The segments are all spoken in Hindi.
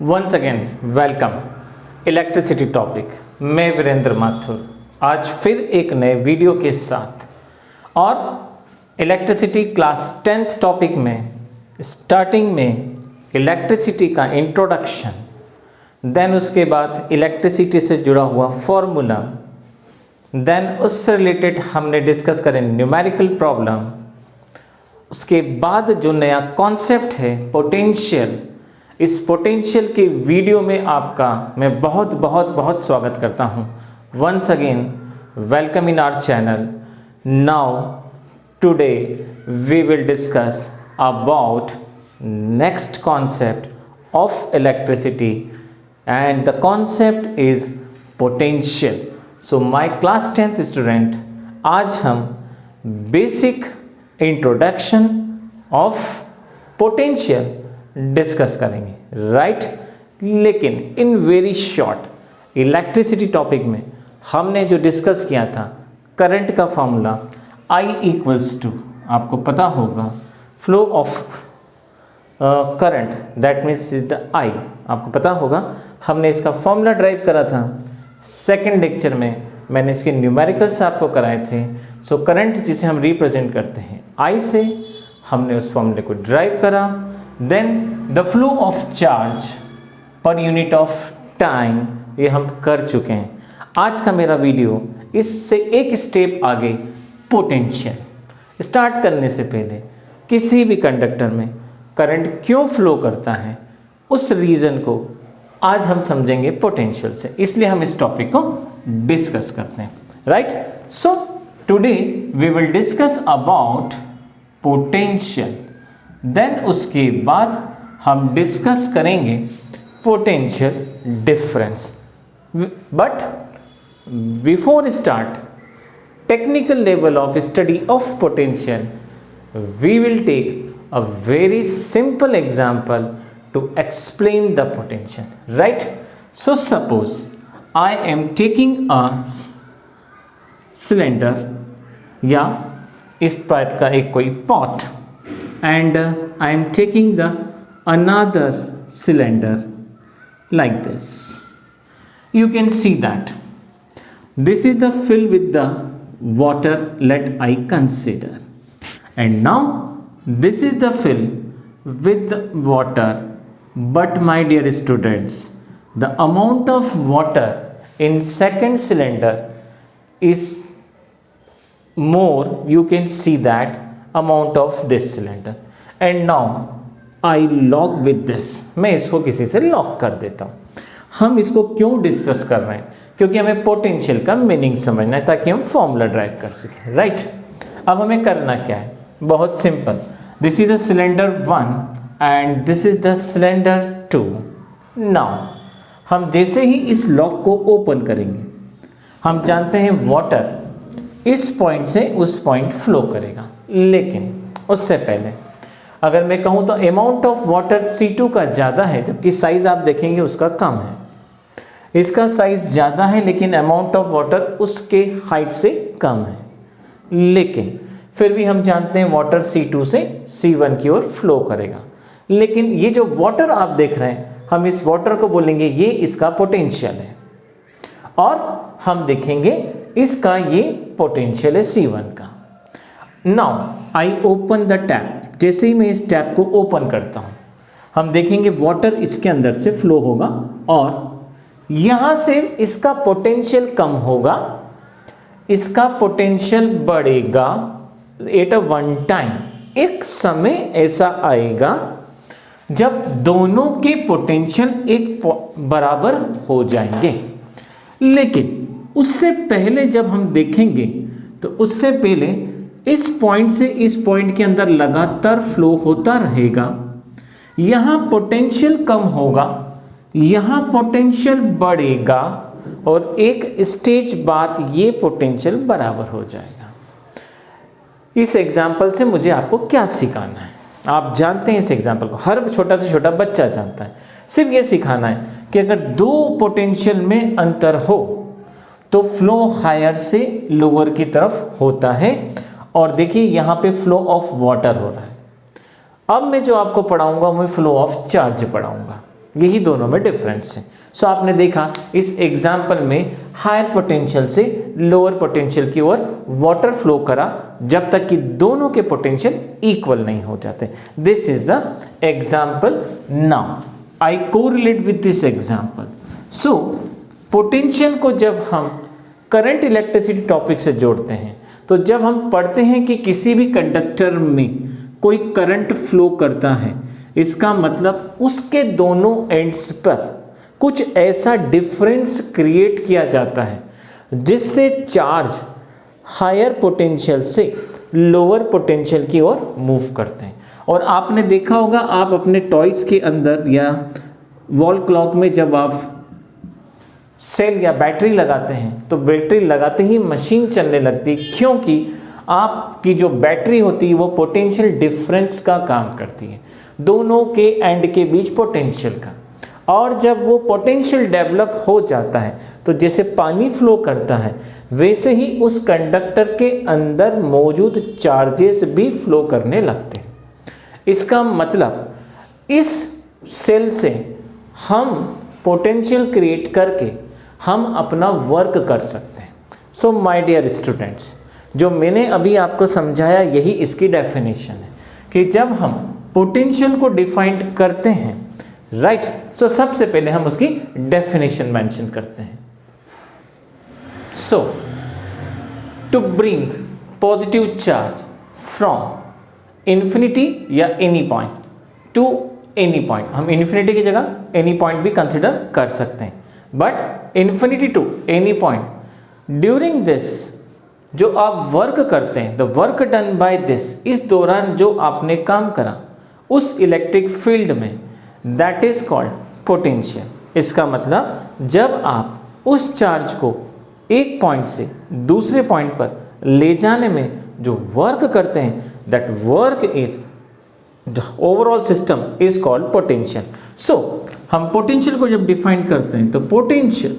Once again welcome electricity topic. मैं वीरेंद्र माथुर आज फिर एक नए वीडियो के साथ और इलेक्ट्रिसिटी क्लास 10th टॉपिक में स्टार्टिंग में इलेक्ट्रिसिटी का इंट्रोडक्शन, देन उसके बाद इलेक्ट्रिसिटी से जुड़ा हुआ फॉर्मूला, देन उससे रिलेटेड हमने डिस्कस करें न्यूमेरिकल प्रॉब्लम। उसके बाद जो नया कॉन्सेप्ट है पोटेंशियल, इस पोटेंशियल के वीडियो में आपका मैं बहुत स्वागत करता हूं। Once again welcome in our channel. Now today we will discuss about next concept of electricity and the concept is potential. So my class 10th student, आज हम basic introduction of potential discuss करेंगे, राइट। लेकिन in very short electricity topic में हमने जो डिस्कस किया था करंट का फॉर्मूला I इक्वल्स टू, आपको पता होगा, flow of current, that means is the I, आपको पता होगा। हमने इसका फॉर्मूला ड्राइव करा था। सेकेंड लेक्चर में मैंने इसके न्यूमेरिकल्स आपको कराए थे। सो करंट जिसे हम रिप्रेजेंट करते हैं I से, हमने उस फॉर्मूले को ड्राइव करा। Then the flow of charge per unit of time, ये हम कर चुके हैं। आज का मेरा वीडियो इससे एक स्टेप आगे पोटेंशियल। स्टार्ट करने से पहले किसी भी कंडक्टर में करंट क्यों फ्लो करता है उस रीज़न को आज हम समझेंगे पोटेंशियल से, इसलिए हम इस टॉपिक को डिस्कस करते हैं, right. So today we will discuss about potential, then उसके बाद हम डिस्कस करेंगे potential difference. But before start technical level of study of potential, we will take a very simple example to explain the potential, right? So suppose I am taking a cylinder या इस टाइप का एक कोई pot and I am taking the another cylinder like this. You can see that this is the fill with the water, let I consider, and now this is the fill with the water. But my dear students, the amount of water in second cylinder is more, you can see that amount of this cylinder, and now I lock with this, मैं इसको किसी से लॉक कर देता हूँ। हम इसको क्यों डिस्कस कर रहे हैं? क्योंकि हमें पोटेंशियल का मीनिंग समझना है ताकि हम फॉर्मूला ड्राइव कर सकें, राइट। अब हमें करना क्या है? बहुत simple. This is the cylinder 1 and this is the cylinder 2। Now हम जैसे ही इस लॉक को ओपन करेंगे, हम जानते हैं वाटर इस पॉइंट से उस पॉइंट फ्लो करेगा। लेकिन उससे पहले अगर मैं कहूँ तो अमाउंट ऑफ वाटर C2 का ज़्यादा है, जबकि साइज़ आप देखेंगे उसका कम है। इसका साइज़ ज़्यादा है लेकिन अमाउंट ऑफ वाटर उसके हाइट से कम है। लेकिन फिर भी हम जानते हैं वाटर C2 से C1 की ओर फ्लो करेगा। लेकिन ये जो वाटर आप देख रहे हैं, हम इस वाटर को बोलेंगे ये इसका पोटेंशियल है, और हम देखेंगे इसका ये पोटेंशियल है C1 का। Now I open the tap. जैसे ही मैं इस टैप को ओपन करता हूँ, हम देखेंगे वाटर इसके अंदर से फ्लो होगा और यहाँ से इसका पोटेंशियल कम होगा, इसका पोटेंशियल बढ़ेगा एट अ वन टाइम। एक समय ऐसा आएगा जब दोनों के पोटेंशियल एक बराबर हो जाएंगे। लेकिन उससे पहले जब हम देखेंगे तो उससे पहले इस पॉइंट से इस पॉइंट के अंदर लगातार फ्लो होता रहेगा। यहाँ पोटेंशियल कम होगा, यहाँ पोटेंशियल बढ़ेगा, और एक स्टेज बाद ये पोटेंशियल बराबर हो जाएगा। इस एग्जाम्पल से मुझे आपको क्या सिखाना है? आप जानते हैं इस एग्जाम्पल को, हर छोटा से छोटा बच्चा जानता है। सिर्फ ये सिखाना है कि अगर दो पोटेंशियल में अंतर हो तो फ्लो हायर से लोअर की तरफ होता है। और देखिए यहाँ पे फ्लो ऑफ वाटर हो रहा है। अब मैं जो आपको पढ़ाऊंगा मैं फ्लो ऑफ चार्ज पढ़ाऊंगा। यही दोनों में डिफरेंस है। सो आपने देखा इस एग्जाम्पल में हायर पोटेंशियल से लोअर पोटेंशियल की ओर वाटर फ्लो करा जब तक कि दोनों के पोटेंशियल इक्वल नहीं हो जाते। This is the example. Now I correlate with this example. So potential को जब हम करंट इलेक्ट्रिसिटी टॉपिक से जोड़ते हैं तो जब हम पढ़ते हैं कि किसी भी कंडक्टर में कोई करंट फ्लो करता है, इसका मतलब उसके दोनों एंड्स पर कुछ ऐसा डिफरेंस क्रिएट किया जाता है जिससे चार्ज हायर पोटेंशियल से लोअर पोटेंशियल की ओर मूव करते हैं। और आपने देखा होगा, आप अपने टॉयज के अंदर या वॉल क्लॉक में जब आप सेल या बैटरी लगाते हैं तो बैटरी लगाते ही मशीन चलने लगती है, क्योंकि आपकी जो बैटरी होती है वो पोटेंशियल डिफरेंस का काम करती है, दोनों के एंड के बीच पोटेंशियल का। और जब वो पोटेंशियल डेवलप हो जाता है तो जैसे पानी फ्लो करता है वैसे ही उस कंडक्टर के अंदर मौजूद चार्जेस भी फ्लो करने लगते हैं। इसका मतलब इस सेल से हम पोटेंशियल क्रिएट करके हम अपना वर्क कर सकते हैं। सो माय डियर स्टूडेंट्स, जो मैंने अभी आपको समझाया यही इसकी डेफिनेशन है कि जब हम पोटेंशियल को डिफाइन करते हैं, राइट, सो सबसे पहले हम उसकी डेफिनेशन मेंशन करते हैं। So to bring positive charge from infinity या any point to any point, हम इन्फिनिटी की जगह एनी पॉइंट भी कंसिडर कर सकते हैं, but infinity to any point during this जो आप वर्क करते हैं, the work done by this, इस दौरान जो आपने काम करा उस इलेक्ट्रिक फील्ड में, दैट इज कॉल्ड पोटेंशियल। इसका मतलब जब आप उस चार्ज को एक पॉइंट से दूसरे पॉइंट पर ले जाने में जो वर्क करते हैं, that work is the overall system is called potential. So हम पोटेंशियल को जब डिफाइन करते हैं तो potential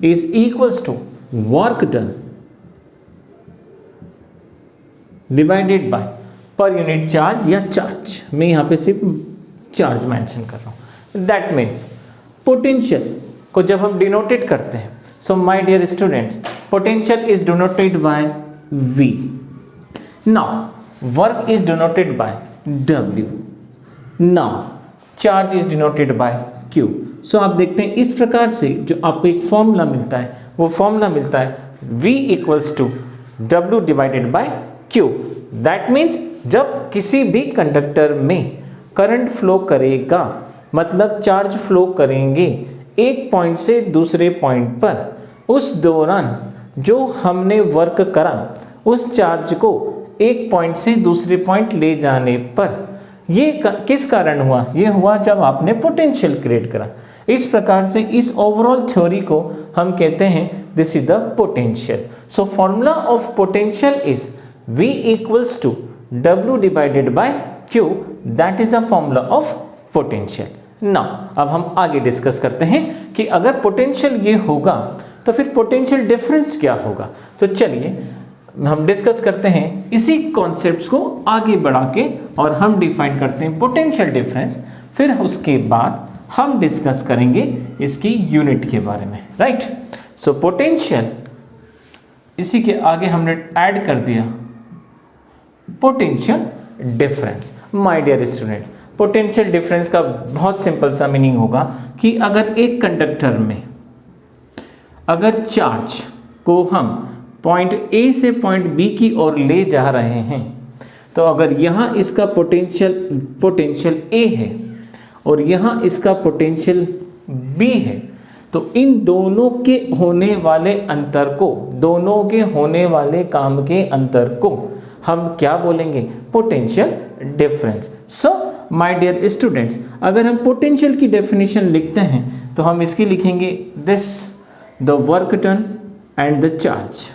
is equals to work done divided by per unit charge या चार्ज, मैं यहाँ पे सिर्फ चार्ज मेंशन कर रहा हूँ। दैट मीन्स पोटेंशियल को जब हम डिनोटेट करते हैं, so my dear students, potential is denoted by V। Now work is denoted by W। Now charge is denoted by Q। So आप देखते हैं इस प्रकार से जो आपको एक फॉर्मूला मिलता है, वो फॉर्मूला मिलता है V equals to W divided by Q। That means जब किसी भी कंडक्टर में करंट फ्लो करेगा, मतलब चार्ज फ्लो करेंगे एक पॉइंट से दूसरे पॉइंट पर, उस दौरान जो हमने वर्क करा उस चार्ज को एक पॉइंट से दूसरे पॉइंट ले जाने पर, ये किस कारण हुआ? ये हुआ जब आपने पोटेंशियल क्रिएट करा। इस प्रकार से इस ओवरऑल थ्योरी को हम कहते हैं this is the potential. So formula of potential is V equals to W divided by Q, that is the formula of potential. Now अब हम आगे डिस्कस करते हैं कि अगर पोटेंशियल ये होगा तो फिर पोटेंशियल डिफरेंस क्या होगा। तो चलिए हम डिस्कस करते हैं इसी कॉन्सेप्ट्स को आगे बढ़ा के, और हम डिफाइन करते हैं पोटेंशियल डिफरेंस। फिर उसके बाद हम डिस्कस करेंगे इसकी यूनिट के बारे में, राइट। सो पोटेंशियल, इसी के आगे हमने ऐड कर दिया potential difference. My dear student, potential difference का बहुत सिंपल सा मीनिंग होगा कि अगर एक कंडक्टर में अगर चार्ज को हम पॉइंट A से पॉइंट B की ओर ले जा रहे हैं, तो अगर यहाँ इसका पोटेंशियल A है और यहाँ इसका पोटेंशियल B है, तो इन दोनों के होने वाले अंतर को, दोनों के होने वाले काम के अंतर को हम क्या बोलेंगे? Potential difference. So my dear students, अगर हम पोटेंशियल की डेफिनेशन लिखते हैं तो हम इसकी लिखेंगे this the work done and the charge.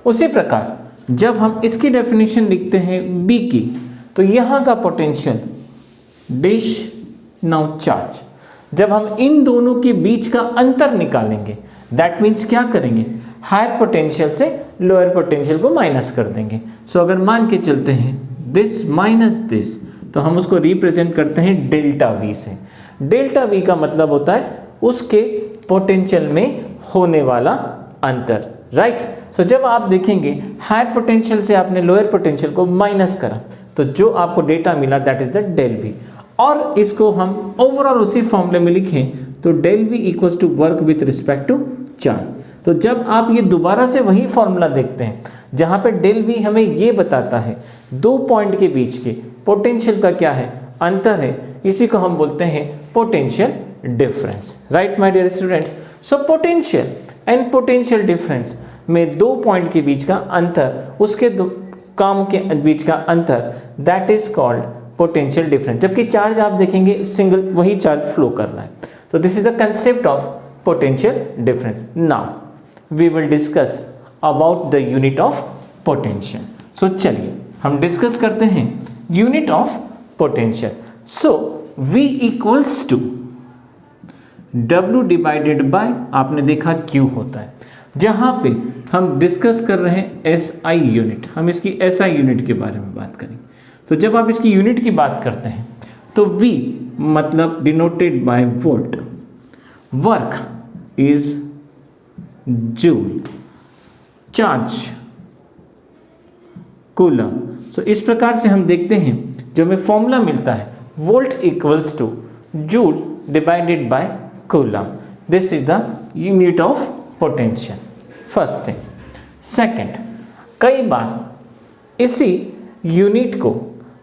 उसी प्रकार जब हम इसकी डेफिनेशन लिखते हैं B की, तो यहाँ का पोटेंशियल डैश नाउ चार्ज। जब हम इन दोनों के बीच का अंतर निकालेंगे, दैट मीन्स क्या करेंगे? हायर पोटेंशियल से लोअर पोटेंशियल को माइनस कर देंगे। सो अगर मान के चलते हैं दिस माइनस दिस, तो हम उसको रिप्रेजेंट करते हैं डेल्टा वी से। डेल्टा वी का मतलब होता है उसके पोटेंशियल में होने वाला अंतर, राइट। सो जब आप देखेंगे हायर पोटेंशियल से आपने लोअर पोटेंशियल को माइनस करा तो जो आपको डेटा मिला that is the del V, और इसको हम ओवरऑल उसी फॉर्मूले में लिखें तो del V equals to work with respect to charge. तो जब आप ये दोबारा से वही फॉर्मूला देखते हैं जहाँ पे डेल वी हमें ये बताता है दो पॉइंट के बीच के पोटेंशियल का क्या है, अंतर है, इसी को हम बोलते हैं potential difference, right my dear students. So potential and potential difference में दो पॉइंट के बीच का अंतर, उसके दो काम के बीच का अंतर, that is called potential difference. जबकि चार्ज आप देखेंगे सिंगल वही चार्ज फ्लो कर रहा है। तो this is the concept of potential difference. Now we will discuss about the unit of potential. So चलिए हम डिस्कस करते हैं unit of potential. So V equals to W divided by, आपने देखा Q होता है। जहाँ पे हम डिस्कस कर रहे हैं SI यूनिट, हम इसकी SI यूनिट के बारे में बात करेंगे। तो जब आप इसकी यूनिट की बात करते हैं तो V मतलब denoted by volt, work is joule, charge coulomb. So इस प्रकार से हम देखते हैं जो हमें फॉर्मूला मिलता है volt equals two joule divided bye coulomb. This is the unit of potential, first thing. Second, कई बार इसी यूनिट को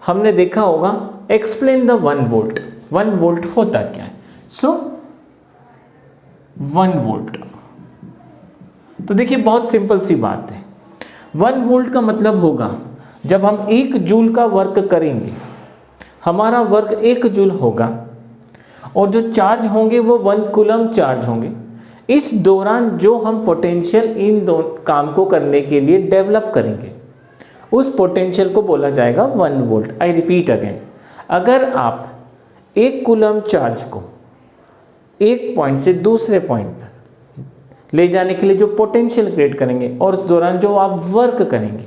हमने देखा होगा एक्सप्लेन द 1 वोल्ट। 1 वोल्ट होता क्या है? सो 1 वोल्ट, तो देखिए बहुत सिंपल सी बात है। 1 वोल्ट का मतलब होगा जब हम 1 जूल का वर्क करेंगे, हमारा वर्क 1 जूल होगा और जो चार्ज होंगे वो 1 कूलम चार्ज होंगे। इस दौरान जो हम पोटेंशियल इन दो काम को करने के लिए डेवलप करेंगे उस पोटेंशियल को बोला जाएगा 1 वोल्ट। आई रिपीट अगेन, अगर आप 1 कूलम चार्ज को एक पॉइंट से दूसरे पॉइंट तक ले जाने के लिए जो पोटेंशियल क्रिएट करेंगे और उस दौरान जो आप वर्क करेंगे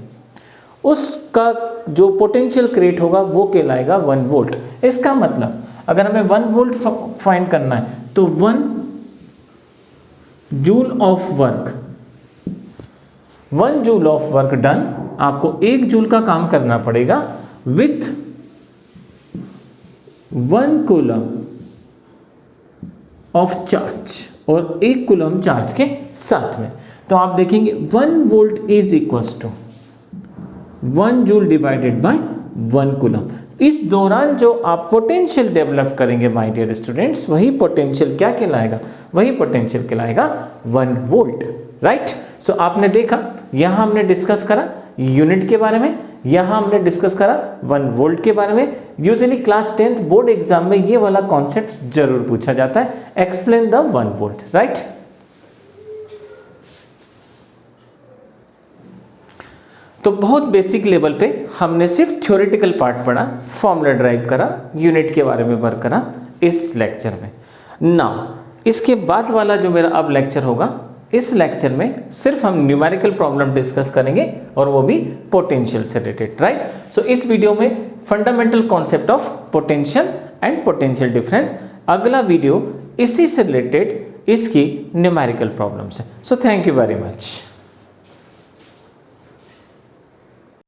उसका जो पोटेंशियल क्रिएट होगा वो कहलाएगा 1 वोल्ट। इसका मतलब अगर हमें 1 वोल्ट फाइंड करना है तो 1 joule of work, 1 joule of work done, आपको 1 जूल का काम करना पड़ेगा विथ 1 कूलम ऑफ चार्ज और 1 कूलम चार्ज के साथ में। तो आप देखेंगे 1 volt is equals to 1 joule divided by 1 coulomb. इस दौरान जो आप पोटेंशियल डेवलप करेंगे माय डियर स्टूडेंट्स, वही पोटेंशियल क्या कहलाएगा? वही पोटेंशियल कहलाएगा 1 वोल्ट, राइट। सो आपने देखा यहाँ हमने डिस्कस करा यूनिट के बारे में, यहाँ हमने डिस्कस करा 1 वोल्ट के बारे में। Usually class 10th board exam में ये वाला कॉन्सेप्ट जरूर पूछा जाता है, एक्सप्लेन द 1 वोल्ट, राइट। तो बहुत बेसिक लेवल पे हमने सिर्फ थ्योरेटिकल पार्ट पढ़ा, फॉर्मूला ड्राइव करा, यूनिट के बारे में वर्क करा इस लेक्चर में। नाउ इसके बाद वाला जो मेरा अब लेक्चर होगा, इस लेक्चर में सिर्फ हम न्यूमेरिकल प्रॉब्लम डिस्कस करेंगे और वो भी पोटेंशियल से रिलेटेड, राइट। सो इस वीडियो में fundamental concept of potential and potential difference, अगला वीडियो इसी से रिलेटेड इसकी न्यूमेरिकल प्रॉब्लम्स है। So thank you very much.